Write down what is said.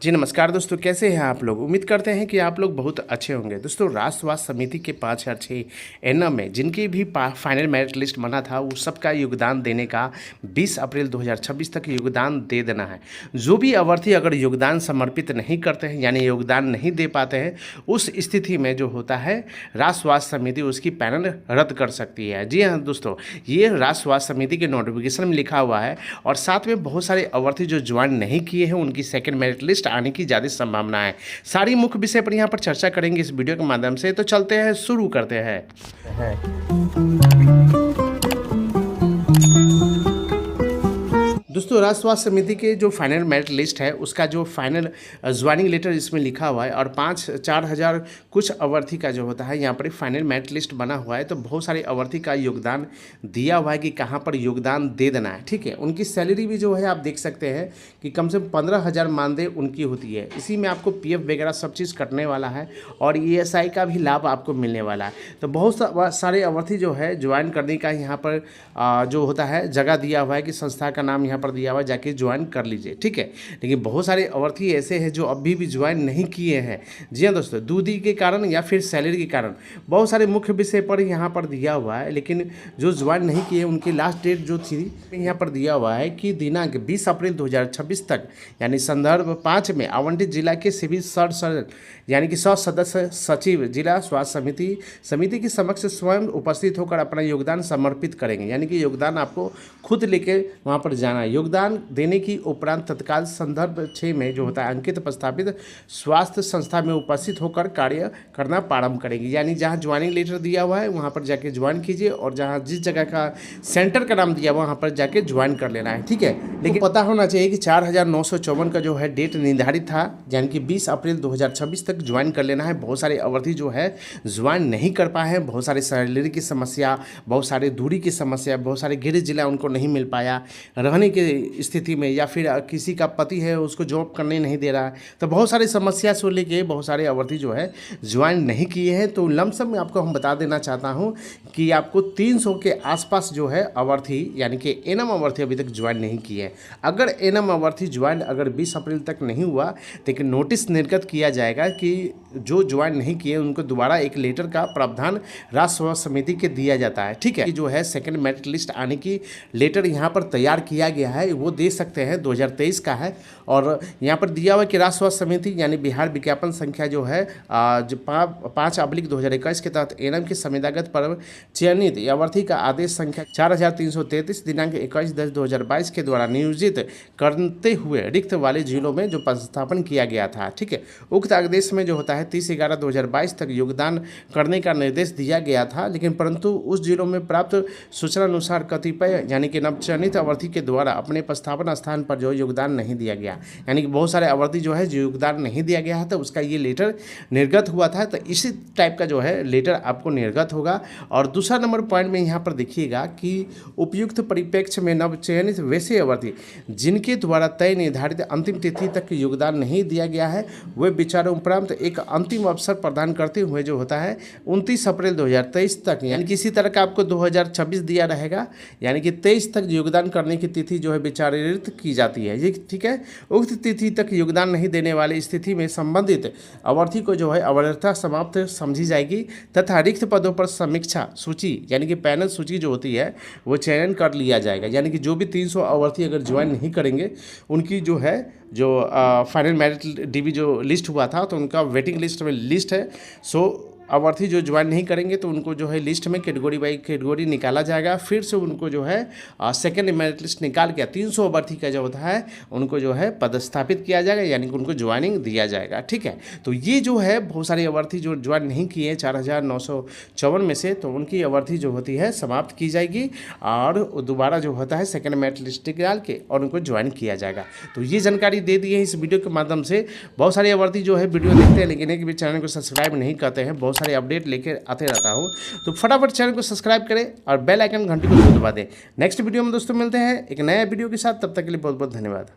जी नमस्कार दोस्तों, कैसे हैं आप लोग। उम्मीद करते हैं कि आप लोग बहुत अच्छे होंगे। दोस्तों, राष्ट्र स्वास्थ्य समिति के 5,600 एनम में जिनकी भी फाइनल मेरिट लिस्ट बना था, वो सबका योगदान देने का 20 अप्रैल 2026 तक योगदान दे देना है। जो भी अभ्यर्थी अगर योगदान समर्पित नहीं करते हैं यानी योगदान नहीं दे पाते हैं, उस स्थिति में जो होता है राष्ट्र स्वास्थ्य समिति उसकी पैनल रद्द कर सकती है। जी हाँ दोस्तों, ये राष्ट्र स्वास्थ्य समिति के नोटिफिकेशन में लिखा हुआ है। और साथ में बहुत सारे अभ्यर्थी जो ज्वाइन नहीं किए हैं, उनकी सेकेंड मेरिट लिस्ट आने की ज़्यादा संभावना है। सारी मुख्य विषय पर यहाँ पर चर्चा करेंगे इस वीडियो के माध्यम से। तो चलते हैं, शुरू करते हैं। दोस्तों, राष्ट्र स्वास्थ्य समिति के जो फाइनल मेरिट लिस्ट है, उसका जो फाइनल ज्वाइनिंग लेटर इसमें लिखा हुआ है और 4,000 कुछ अभ्यर्थी का जो होता है यहाँ पर फाइनल मेरिट लिस्ट बना हुआ है। तो बहुत सारे अभ्यर्थी का योगदान दिया हुआ है कि कहाँ पर योगदान दे देना है। ठीक है, उनकी सैलरी भी जो है आप देख सकते हैं कि कम से कम 15,000 मानदेय उनकी होती है। इसी में आपको PF वगैरह सब चीज़ कटने वाला है और ESI का भी लाभ आपको मिलने वाला है। तो बहुत सारे अभ्यर्थी जो है ज्वाइन करने का यहाँ पर जो होता है जगह दिया हुआ है कि संस्था का नाम यहाँ पर दिया हुआ, जाके ज्वाइन कर लीजिए। ठीक है, लेकिन बहुत सारे अभ्यर्थी ऐसे हैं जो अभी भी ज्वाइन नहीं किए हैं। जी हाँ दोस्तों, दूरी के कारण या फिर सैलरी के कारण बहुत सारे मुख्य विषय पर यहाँ पर दिया हुआ है, लेकिन जो ज्वाइन नहीं किए उनकी लास्ट डेट जो थी यहाँ पर दिया हुआ है कि दिनांक 20 अप्रैल 2026 तक यानी संदर्भ 5 में आवंटित जिला के सिविल सर्जन यानी कि 100 सदस्य सचिव जिला स्वास्थ्य समिति के समक्ष स्वयं उपस्थित होकर अपना योगदान समर्पित करेंगे। यानी कि योगदान आपको खुद लेके वहाँ पर जाना है। योगदान देने की उपरांत तत्काल संदर्भ 6 में जो होता है अंकित प्रस्तावित स्वास्थ्य संस्था में उपस्थित होकर कार्य करना प्रारंभ करेंगी। यानी जहाँ ज्वाइनिंग लेटर दिया हुआ है वहाँ पर जाके ज्वाइन कीजिए और जहाँ जिस जगह का सेंटर का नाम दिया हुआ वहाँ पर जाके ज्वाइन कर लेना है। ठीक है, लेकिन पता होना चाहिए कि 4,954 का जो है डेट निर्धारित था, यानी कि 20 अप्रैल 2026 तक ज्वाइन कर लेना है। बहुत सारे अभ्यर्थी जो है ज्वाइन नहीं कर पाए हैं। बहुत सारे सैलरी की समस्या, बहुत सारे दूरी की समस्या, बहुत सारे गृह जिला उनको नहीं मिल पाया रहने की स्थिति में, या फिर किसी का पति है उसको जॉब करने नहीं दे रहा है। तो बहुत सारी समस्या से लेके बहुत सारे अभ्यर्थी जो है ज्वाइन नहीं किए हैं। तो लमसम में आपको हम बता देना चाहता हूं कि आपको 300 के आसपास जो है अभ्यर्थी यानी कि एनम अभ्यर्थी अभी तक ज्वाइन नहीं किए हैं। अगर एनम अभ्यर्थी ज्वाइन अगर 20 अप्रैल तक नहीं हुआ तो एक नोटिस निर्गत किया जाएगा कि जो ज्वाइन नहीं किए उनको दोबारा एक लेटर का प्रावधान राष्ट्र स्वास्थ्य समिति के दिया जाता है। ठीक है, जो है सेकंड मेरिट लिस्ट आने की लेटर यहाँ पर तैयार किया गया है, वो दे सकते हैं 2023 का है। और यहाँ पर दिया हुआ कि राष्ट्र स्वास्थ्य समिति यानी बिहार विज्ञापन संख्या जो है जो 5/2021 के तहत एनम के संविदागत पर चयनित अभ्यर्थी का आदेश संख्या 4,333 दिनांक 21/10/2022 के द्वारा नियोजित करते हुए रिक्त वाले जिलों में जो पदस्थापन किया गया था। ठीक है, उक्त आदेश में जो होता है 30/11/2022 तक योगदान करने का निर्देश दिया गया था, लेकिन परंतु उस जिलों में प्राप्त सूचना अनुसार कतिपय यानी कि नवचयनित अभ्यर्थी के द्वारा अपने प्रस्थापन स्थान पर जो योगदान नहीं दिया गया। यानी कि बहुत सारे अभ्यर्थी जो है जो योगदान नहीं दिया गया है, तो उसका ये लेटर निर्गत हुआ था। तो इसी टाइप का जो है लेटर आपको निर्गत होगा। और दूसरा नंबर पॉइंट में यहाँ पर देखिएगा कि उपयुक्त परिप्रेक्ष्य में नवचयनित वैसे अभ्यर्थी जिनके द्वारा तय निर्धारित अंतिम तिथि तक योगदान नहीं दिया गया है, वे विचारों उपरांत एक अंतिम अवसर प्रदान करते हुए जो होता है 29 अप्रैल 2023 तक, यानी किसी तरह का आपको 2026 दिया रहेगा, यानी कि 23 तक योगदान करने की तिथि जो है विचारित की जाती है। ये ठीक है, उक्त तिथि तक योगदान नहीं देने वाली स्थिति में संबंधित अभ्यर्थी को जो है अवैधता समाप्त समझी जाएगी तथा रिक्त पदों पर समीक्षा सूची यानी कि पैनल सूची जो होती है वो चयन कर लिया जाएगा। यानी कि जो भी 300 अभ्यर्थी अगर ज्वाइन नहीं करेंगे, उनकी जो है जो फाइनल मेरिट DB जो लिस्ट हुआ था, तो उनका वेटिंग लिस्ट में लिस्ट है। सो अभ्यर्थी जो ज्वाइन नहीं करेंगे तो उनको जो है लिस्ट में कैटेगरी बाई कैटेगरी निकाला जाएगा। फिर से उनको जो है सेकेंड मेरिट लिस्ट निकाल के 300 अभ्यर्थी का जो होता है उनको जो है पदस्थापित किया जाएगा, यानी कि उनको ज्वाइनिंग दिया जाएगा। ठीक है, तो ये जो है बहुत सारे अभ्यर्थी जो ज्वाइन नहीं किए 4,954 में से, तो उनकी अभ्यर्थी जो होती है समाप्त की जाएगी और दोबारा जो होता है सेकेंड मेरिट लिस्ट निकाल के और उनको ज्वाइन किया जाएगा। तो ये जानकारी दे दी है इस वीडियो के माध्यम से। बहुत सारे अभ्यर्थी जो है वीडियो देखते हैं लेकिन एक भी चैनल को सब्सक्राइब नहीं करते हैं। बहुत सारे अपडेट लेकर आते रहता हूं, तो फटाफट चैनल को सब्सक्राइब करें और बेल आइकन घंटी को दबा दें। नेक्स्ट वीडियो में दोस्तों मिलते हैं एक नया वीडियो के साथ, तब तक के लिए बहुत बहुत धन्यवाद।